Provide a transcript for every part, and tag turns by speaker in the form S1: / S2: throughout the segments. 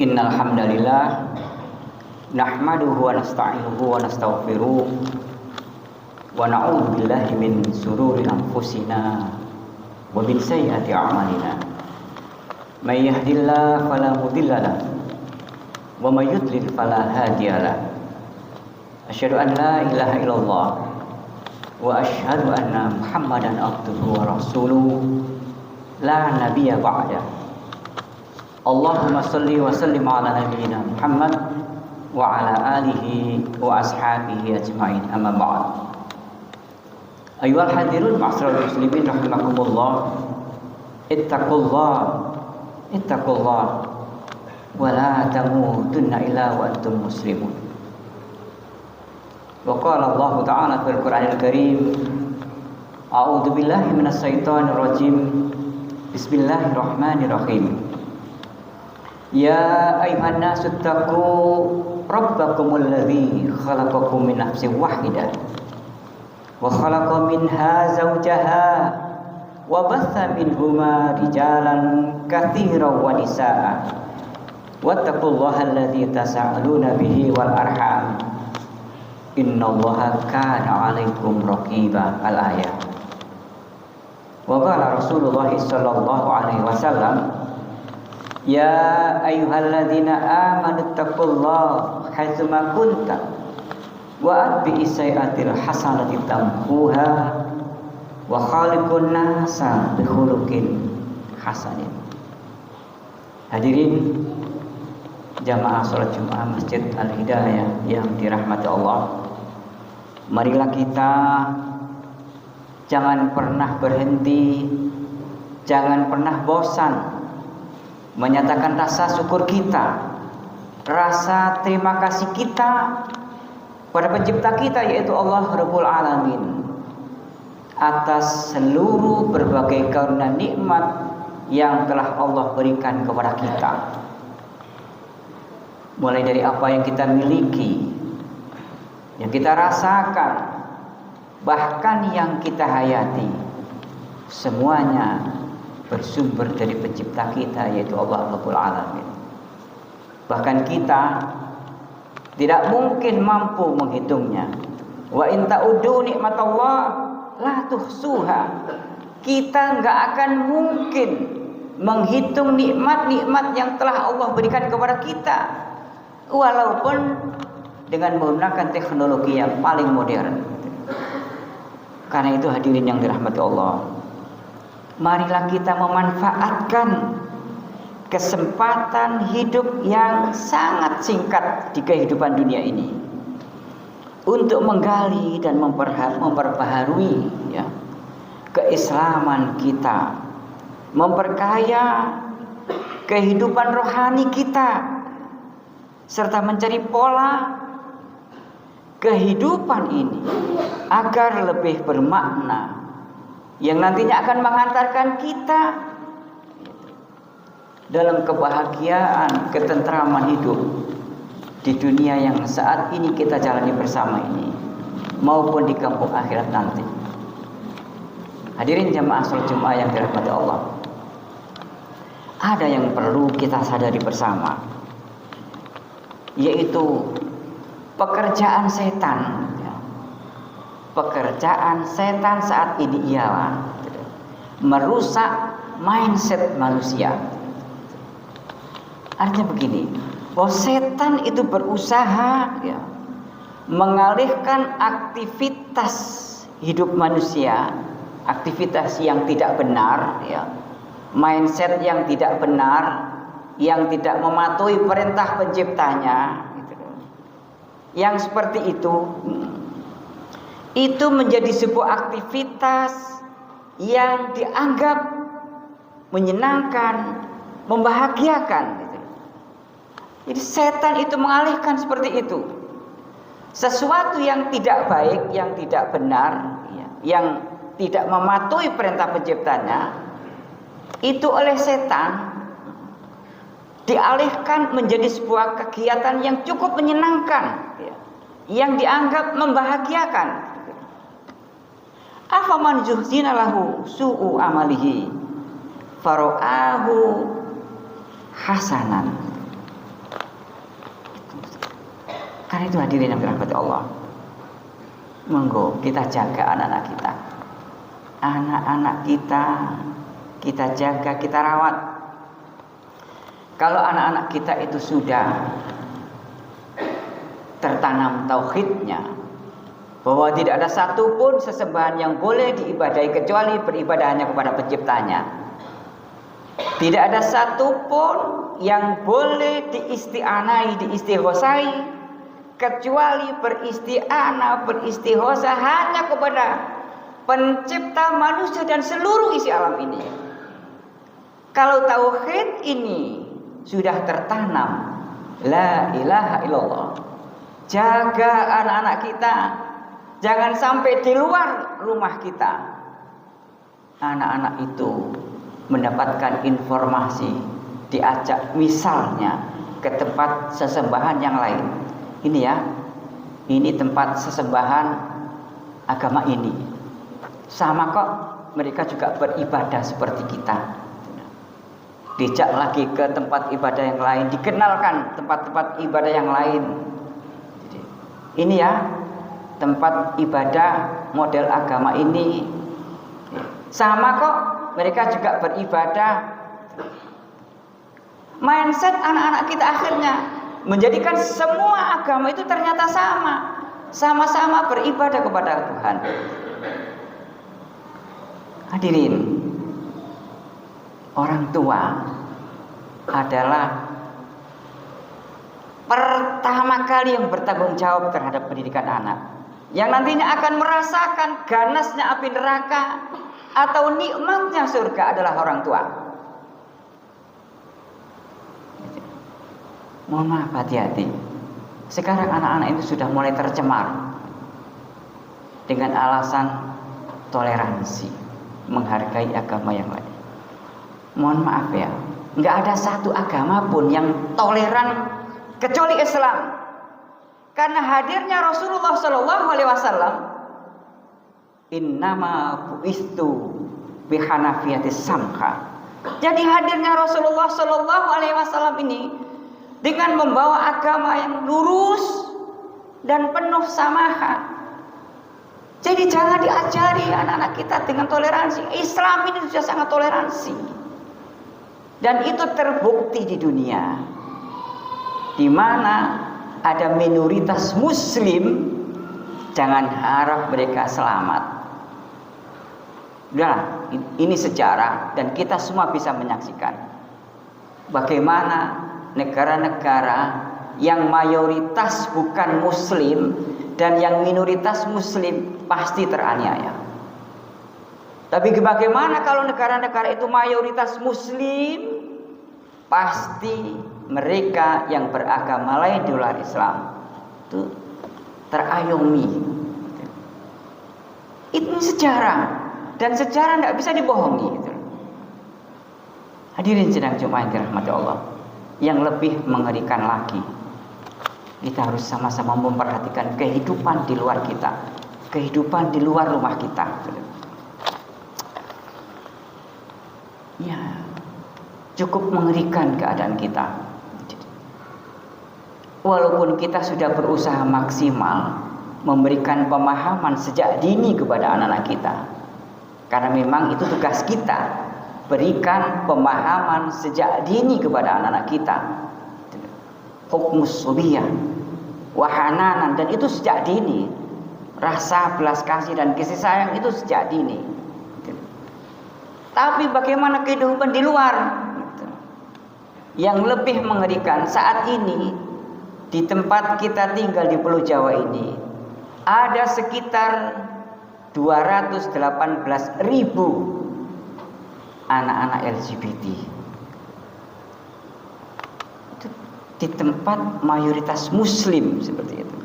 S1: Innal hamdalillah nahmaduhu wa nasta'inuhu wa nastaghfiruh wa na'udzu billahi min shururi anfusina wa min sayyiati a'malina. May yahdihillahu fala mudilla lahu wa may yudlil fala hadiya lahu. Asyhadu an la ilaha illallah wa asyhadu anna Muhammadan abduhu wa rasuluh la nabiyya ba'da. Allahumma salli wa sallim ala nabiyyina Muhammad wa ala alihi wa ashabihi ajma'in, amma ba'd. Ayyuhal hadirun ma'asyiral muslimin rahimakumullah, ittaqullah wa la tamutunna illa wa antum muslimun. Wa qala Allah ta'ala fil Qur'anil Karim, a'udzu billahi minasy syaithanir rajim. Bismillahirrahmanirrahim. Ya ayuhan nasu taqu rabbakumul ladzi khalaqakum min nafsin wahidah wa khalaqa minha zawjaha wa batha minhuma rijalan katsiran wa nisaa wattaqullaha alladzi tasaaluna bihi wal arham innallaha kana 'alaikum raqiba. Al-ayat. Wa qala Rasulullah sallallahu alaihi wasallam, ya ayyuhalladzina amanu taqullaha haitsuma kuntum wa atbi'is sayyi'atil hasanati tamhuha wa khaliqun nasa bi khuluqin hasanin. Hadirin jamaah salat Jumat Masjid Al-Hidayah yang dirahmati Allah, marilah kita jangan pernah berhenti, jangan pernah bosan menyatakan rasa syukur kita, rasa terima kasih kita pada pencipta kita, yaitu Allah Rabbul Alamin, atas seluruh berbagai karunia nikmat yang telah Allah berikan kepada kita. Mulai dari apa yang kita miliki, yang kita rasakan, bahkan yang kita hayati, semuanya bersumber dari pencipta kita, yaitu Allah Rabbul Alamin. Bahkan kita tidak mungkin mampu menghitungnya. Wa in ta'uddu nikmatallah la tuhsuha. Kita nggak akan mungkin menghitung nikmat-nikmat yang telah Allah berikan kepada kita, walaupun dengan menggunakan teknologi yang paling modern. Karena itu hadirin yang dirahmati Allah, marilah kita memanfaatkan kesempatan hidup yang sangat singkat di kehidupan dunia ini untuk menggali dan memperbaharui keislaman kita, memperkaya kehidupan rohani kita, serta mencari pola kehidupan ini agar lebih bermakna, yang nantinya akan mengantarkan kita dalam kebahagiaan, ketentraman hidup di dunia yang saat ini kita jalani bersama ini, maupun di kampung akhirat nanti. Hadirin jamaah salat Jumat yang dirahmati Allah, ada yang perlu kita sadari bersama, yaitu pekerjaan setan. Pekerjaan setan saat ini ialah merusak mindset manusia. Artinya begini, bahwa setan itu berusaha mengalihkan aktivitas hidup manusia, aktivitas yang tidak benar, mindset yang tidak benar, yang tidak mematuhi perintah penciptanya, yang seperti itu menjadi sebuah aktivitas yang dianggap menyenangkan, membahagiakan. Jadi setan itu mengalihkan seperti itu. Sesuatu yang tidak baik, yang tidak benar, yang tidak mematuhi perintah penciptanya, itu oleh setan dialihkan menjadi sebuah kegiatan yang cukup menyenangkan, yang dianggap membahagiakan. Afaman zuhzina lahu su'u amalihi fara'ahu hasanan. Karena itu hadirin yang dirahmati Allah, monggo kita jaga anak-anak kita. Anak-anak kita jaga, kita rawat. Kalau anak-anak kita itu sudah tertanam tauhidnya, bahwa tidak ada satupun sesembahan yang boleh diibadahi kecuali beribadah hanya kepada penciptanya. Tidak ada satupun yang boleh diisti'anai, diistighosai kecuali beristighosah hanya kepada pencipta manusia dan seluruh isi alam ini. Kalau tauhid ini sudah tertanam, la ilaha illallah, jaga anak-anak kita, jangan sampai di luar rumah kita anak-anak itu mendapatkan informasi, diajak misalnya ke tempat sesembahan yang lain. Ini ya, ini tempat sesembahan agama ini. Sama kok, mereka juga beribadah seperti kita. Dijak lagi ke tempat ibadah yang lain, dikenalkan tempat-tempat ibadah yang lain. Ini ya, tempat ibadah model agama ini. Sama kok, mereka juga beribadah. Mindset anak-anak kita akhirnya menjadikan semua agama itu ternyata sama-sama beribadah kepada Tuhan. Hadirin, orang tua adalah pertama kali yang bertanggung jawab terhadap pendidikan anak, yang nantinya akan merasakan ganasnya api neraka atau nikmatnya surga adalah orang tua. Mohon maaf, hati-hati. Sekarang anak-anak itu sudah mulai tercemar dengan alasan toleransi, menghargai agama yang lain. Mohon maaf ya, nggak ada satu agama pun yang toleran kecuali Islam. Karena hadirnya Rasulullah Shallallahu Alaihi Wasallam, innama buistu bihanafiyatis samha. Jadi hadirnya Rasulullah Shallallahu Alaihi Wasallam ini dengan membawa agama yang lurus dan penuh samaha. Jadi jangan diajari anak-anak kita dengan toleransi. Islam ini sudah sangat toleransi. Dan itu terbukti di dunia. Di mana ada minoritas muslim, jangan harap mereka selamat. Udah, ini sejarah dan kita semua bisa menyaksikan bagaimana negara-negara yang mayoritas bukan muslim dan yang minoritas muslim pasti teraniaya. Tapi bagaimana kalau negara-negara itu mayoritas muslim, pasti mereka yang beragama lain di luar Islam itu terayomi. Itu sejarah, dan sejarah tidak bisa dibohongi. Hadirin sidang Jumat yang dirahmati Allah, yang lebih mengerikan lagi, kita harus sama-sama memperhatikan kehidupan di luar kita, kehidupan di luar rumah kita. Ya, cukup mengerikan keadaan kita. Walaupun kita sudah berusaha maksimal memberikan pemahaman sejak dini kepada anak-anak kita, karena memang itu tugas kita, berikan pemahaman sejak dini kepada anak-anak kita. Hukmus subiyah, wahananan, dan itu sejak dini. Rasa belas kasih dan kasih sayang itu sejak dini. Tapi bagaimana kehidupan di luar? Yang lebih mengerikan saat ini, di tempat kita tinggal di Pulau Jawa ini, ada sekitar 218.000 anak-anak LGBT. Itu di tempat mayoritas muslim seperti itu.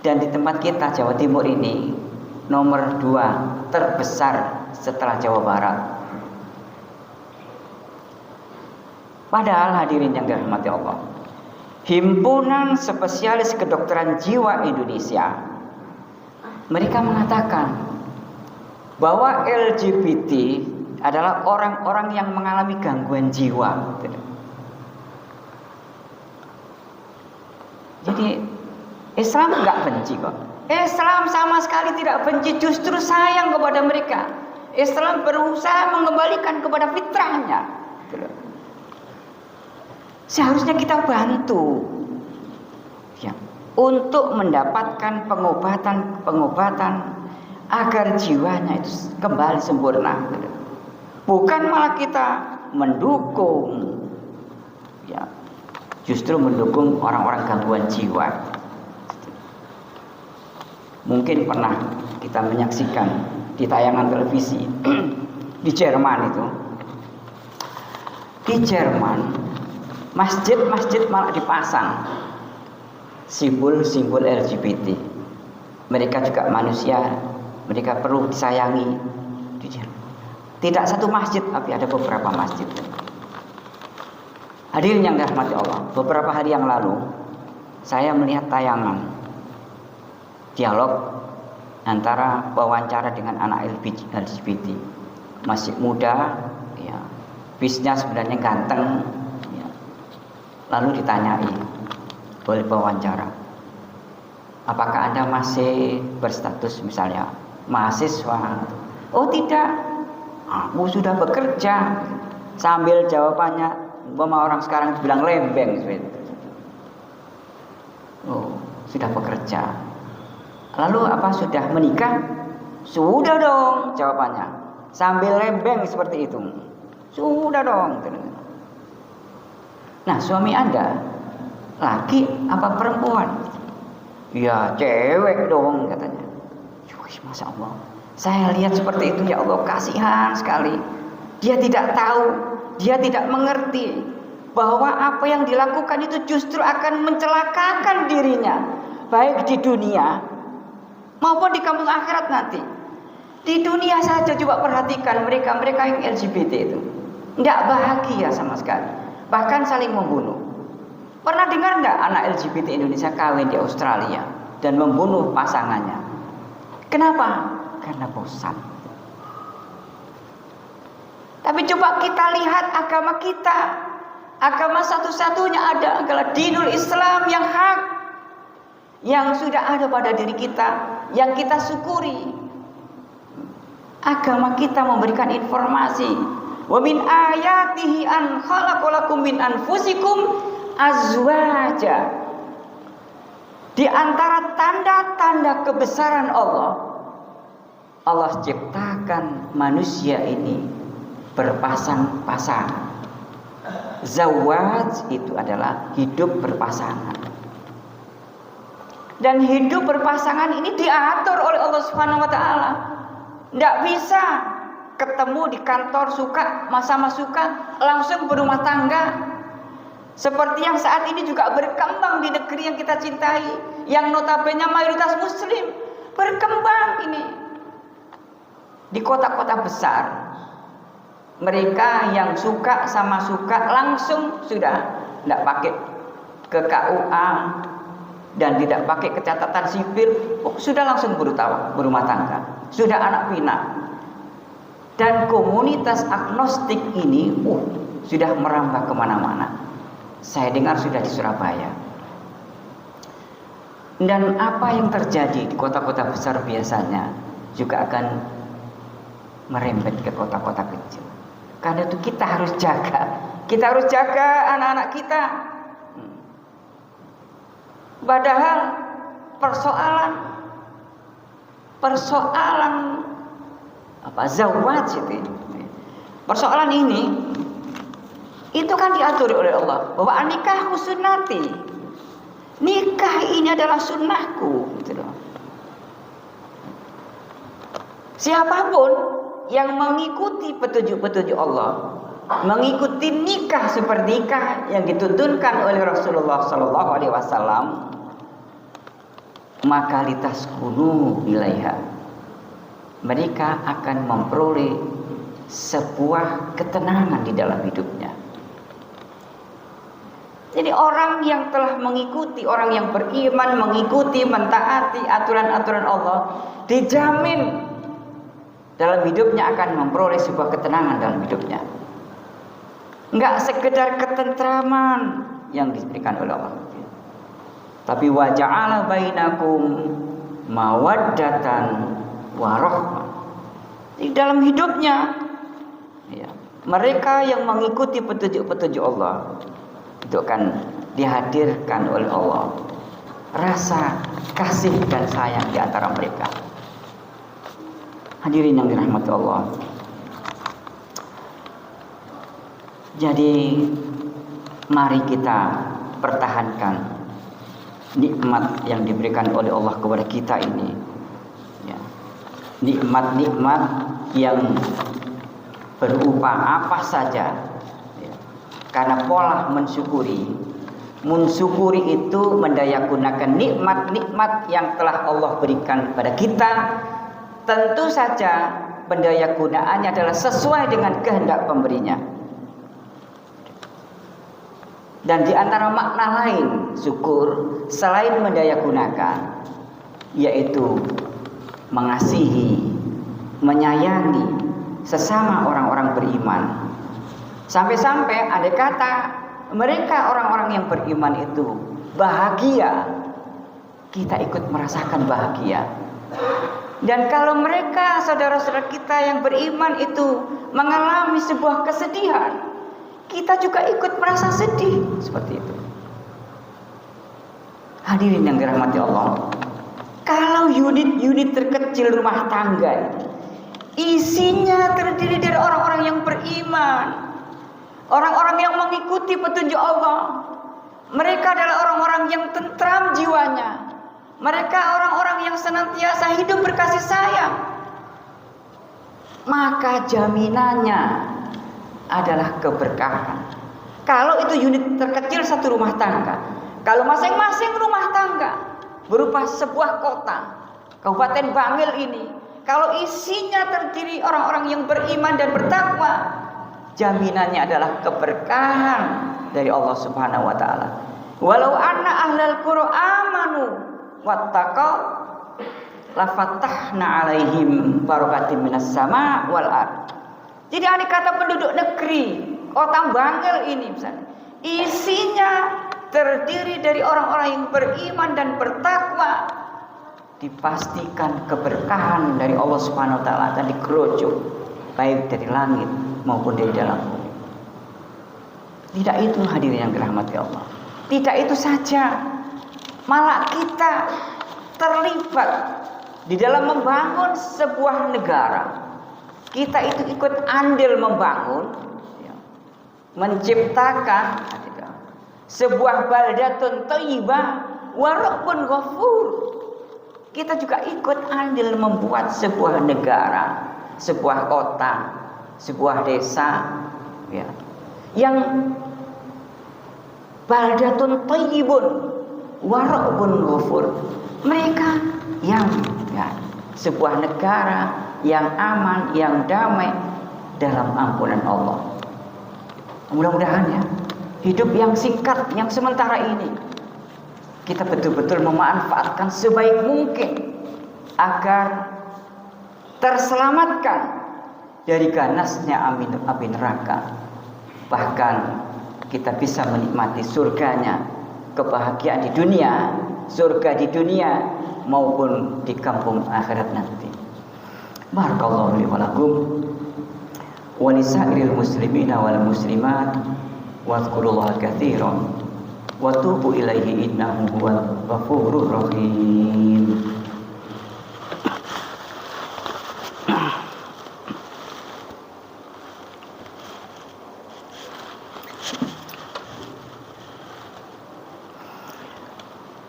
S1: Dan di tempat kita Jawa Timur ini nomor 2 terbesar setelah Jawa Barat. Padahal hadirin yang dirahmati Allah, Himpunan Spesialis Kedokteran Jiwa Indonesia, mereka mengatakan bahwa LGBT adalah orang-orang yang mengalami gangguan jiwa. Jadi Islam nggak benci kok. Islam sama sekali tidak benci, justru sayang kepada mereka. Islam berusaha mengembalikan kepada fitrahnya. Seharusnya kita bantu ya, untuk mendapatkan pengobatan agar jiwanya itu kembali sempurna. Bukan malah kita mendukung ya, justru mendukung orang-orang gangguan jiwa. Mungkin pernah kita menyaksikan di tayangan televisi di Jerman itu. Di Jerman masjid-masjid malah dipasang simbol-simbol LGBT. Mereka juga manusia, mereka perlu disayangi. Di Jerman tidak satu masjid, tapi ada beberapa masjid. Hadirin yang dirahmati Allah, beberapa hari yang lalu saya melihat tayangan dialog antara wawancara dengan anak LGBT, masih muda, ya, bisnya sebenarnya ganteng, ya. Lalu ditanyai oleh wawancara, apakah Anda masih berstatus misalnya mahasiswa? Oh tidak, aku sudah bekerja. Sambil jawabannya, orang sekarang bilang lembeng. Oh, sudah bekerja. Lalu apa, sudah menikah? Sudah dong, jawabannya. Sambil lembeng seperti itu. Sudah dong. Nah, suami Anda laki apa perempuan? Ya, cewek dong katanya. Masya Allah, saya lihat seperti itu, ya Allah, kasihan sekali. Dia tidak tahu, dia tidak mengerti bahwa apa yang dilakukan itu justru akan mencelakakan dirinya, baik di dunia maupun di kampung akhirat nanti. Di dunia saja coba perhatikan mereka yang LGBT itu tidak bahagia sama sekali, bahkan saling membunuh. Pernah dengar enggak anak LGBT Indonesia kawin di Australia dan membunuh pasangannya? Kenapa? Karena bosan. Tapi coba kita lihat agama kita. Agama satu-satunya ada adalah dinul Islam yang hak, yang sudah ada pada diri kita, yang kita syukuri. Agama kita memberikan informasi, wa min ayatihi an khalaqalakum min anfusikum azwaja. Di antara tanda-tanda kebesaran Allah, Allah ciptakan manusia ini berpasang-pasangan. Zawaj itu adalah hidup berpasangan. Dan hidup berpasangan ini diatur oleh Allah Subhanahu wa taala. Tidak bisa ketemu di kantor suka, sama suka, langsung berumah tangga. Seperti yang saat ini juga berkembang di negeri yang kita cintai, yang notabene mayoritas muslim, berkembang ini. Di kota-kota besar, mereka yang suka sama suka langsung sudah, tidak pakai ke KUA dan tidak pakai kecatatan sipil, sudah langsung berumah tangga, sudah anak pinak. Dan komunitas agnostik ini sudah merambah kemana-mana. Saya dengar sudah di Surabaya. Dan apa yang terjadi di kota-kota besar biasanya juga akan merembet ke kota-kota kecil. Karena itu kita harus jaga anak-anak kita. Padahal persoalan zawaj itu, persoalan ini itu kan diatur oleh Allah bahwa nikah sunnati, nikah ini adalah sunnahku, gitu loh. Siapapun yang mengikuti petunjuk-petunjuk Allah, mengikuti nikah seperti nikah yang dituntunkan oleh Rasulullah Sallallahu Alaihi Wasallam, maka litaskunu ilaiha, mereka akan memperoleh sebuah ketenangan di dalam hidupnya. Jadi orang yang telah mengikuti, orang yang beriman, mengikuti, mentaati aturan-aturan Allah, dijamin dalam hidupnya akan memperoleh sebuah ketenangan dalam hidupnya. Enggak sekedar ketentraman yang diberikan oleh Allah, Tapi wa ja'ala bainakum mawaddatan wa rahmah. Di dalam hidupnya ya, mereka yang mengikuti petunjuk-petunjuk Allah itu akan dihadirkan oleh Allah rasa kasih dan sayang di antara mereka. Hadirin yang dirahmati Allah. Jadi mari kita pertahankan nikmat yang diberikan oleh Allah kepada kita ini ya. Nikmat-nikmat yang berupa apa saja ya. Karena pola mensyukuri itu mendayagunakan nikmat-nikmat yang telah Allah berikan kepada kita. Tentu saja pendayagunaannya adalah sesuai dengan kehendak pemberinya. Dan di antara makna lain syukur selain mendayagunakan, yaitu mengasihi, menyayangi sesama orang-orang beriman. Sampai-sampai ada kata mereka orang-orang yang beriman itu bahagia, kita ikut merasakan bahagia. Dan kalau mereka saudara-saudara kita yang beriman itu mengalami sebuah kesedihan, kita juga ikut merasa sedih seperti itu. Hadirin yang dirahmati Allah, kalau unit-unit terkecil rumah tangga isinya terdiri dari orang-orang yang beriman, orang-orang yang mengikuti petunjuk Allah, mereka adalah orang-orang yang tentram jiwanya, mereka orang-orang yang senantiasa hidup berkasih sayang, maka jaminannya adalah keberkahan. Kalau itu unit terkecil satu rumah tangga, kalau masing-masing rumah tangga berupa sebuah kota, Kabupaten Bangil ini, kalau isinya terdiri orang-orang yang beriman dan bertakwa, jaminannya adalah keberkahan dari Allah Subhanahu wa taala. Walau anna ahlal qura amanu wattaqau lafatahna alaihim barakatim minas sama wal ard. Jadi andai kata penduduk negeri kota Bangil ini misalnya, isinya terdiri dari orang-orang yang beriman dan bertakwa, dipastikan keberkahan dari Allah Subhanahu wa taala akan digerojok baik dari langit maupun dari dalam bumi. Tidak itu hadirin yang dirahmati Allah. Tidak itu saja, malah kita terlibat di dalam membangun sebuah negara. Kita itu ikut andil membangun ya, menciptakan sebuah baldatun thayyibah wa rabbun ghafur. Kita juga ikut andil membuat sebuah negara, sebuah kota, sebuah desa ya, yang baldatun thayyibun wa rabbun ghafur. Mereka yang ya, sebuah negara yang aman, yang damai dalam ampunan Allah. Mudah-mudahan ya, hidup yang singkat, yang sementara ini kita betul-betul memanfaatkan sebaik mungkin agar terselamatkan dari ganasnya api neraka. Bahkan kita bisa menikmati surganya, kebahagiaan di dunia, surga di dunia maupun di kampung akhirat nanti. Barakallahu li wa lakum wa lisairil muslimina wal muslimat wa dzkurullaha katsiran wa tubu ilaihi innahu huwal ghafurur rahim.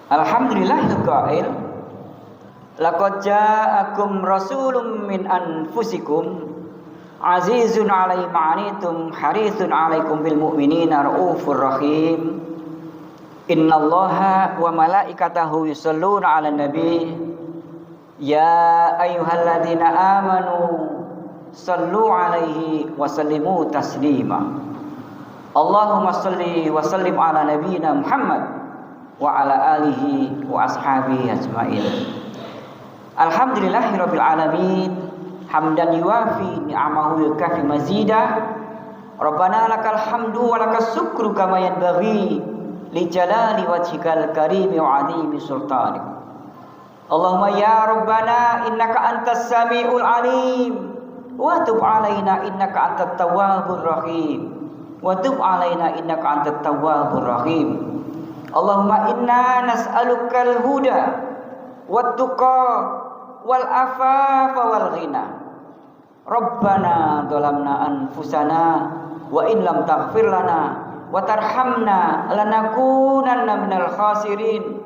S1: Alhamdulillahil qail laqad ja'akum rasulun min anfusikum azizun 'alaihi ma'anitum harisun 'alaikum bil mu'minina raufur rahim. Innallaha wa malaikatahu yusholluna 'alan nabi ya ayyuhalladzina amanu shallu 'alaihi wa sallimu taslima. Allahumma shalli wa sallim 'ala nabiyyina Muhammad wa 'ala alihi wa ashabihi ajmain. Alhamdulillahirabbil alamin hamdan yuwafi ni'amahu yukafi mazida. Rabbana lakal hamdu wa lakas syukru kama yanbaghi li jalali wajhikal karimi wa 'azimi sultanik. Allahumma ya Rabbana innaka antas samiul alim wa tub 'alaina innaka antat tawwabur rahim wa tub 'alaina innaka antat tawwabur rahim. Allahumma inna nas'alukal huda wat tuqa wal afafa wal ghina. Rabbana dhalamna anfusana wa in lam taghfir lana wa tarhamna lanakunanna minal khasirin.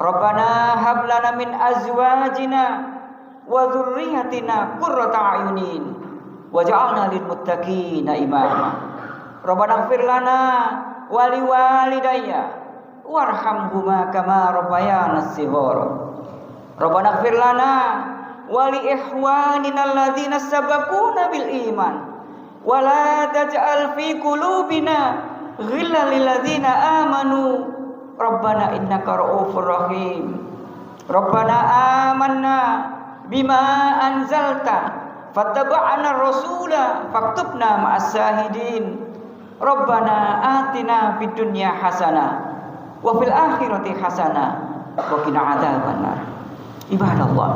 S1: Rabbana hab lana min azwajina wa dhurriyyatina qurrata a'yunin waj'alna lil muttaqina imama. Rabbana ighfir lana wa liwalidayya warhamhuma kama rabbayana shighara. Rabbana ighfir lana wa li ikhwanina alladzina sabaquna bil iman wa la taj'al fi qulubina ghillan lil ladzina amanu Rabbana innaka ra'ufur rahim. Rabbana amanna bima anzalta fattaba'na rasula faktubna ma'as syahidin. Rabbana atina fid dunya hasanah wa fil akhirati hasanah wa qina adzabannar. Ibadallah,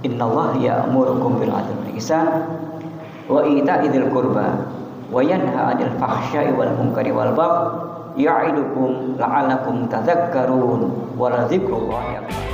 S1: innallaha ya'murukum bil 'adli wal ihsan wa ita'i dzil qurba wa yanha 'anil fahsya'i wal munkari wal baghi ya'idukum la'allakum tadhakkarun wa la dzikrullahi akbar.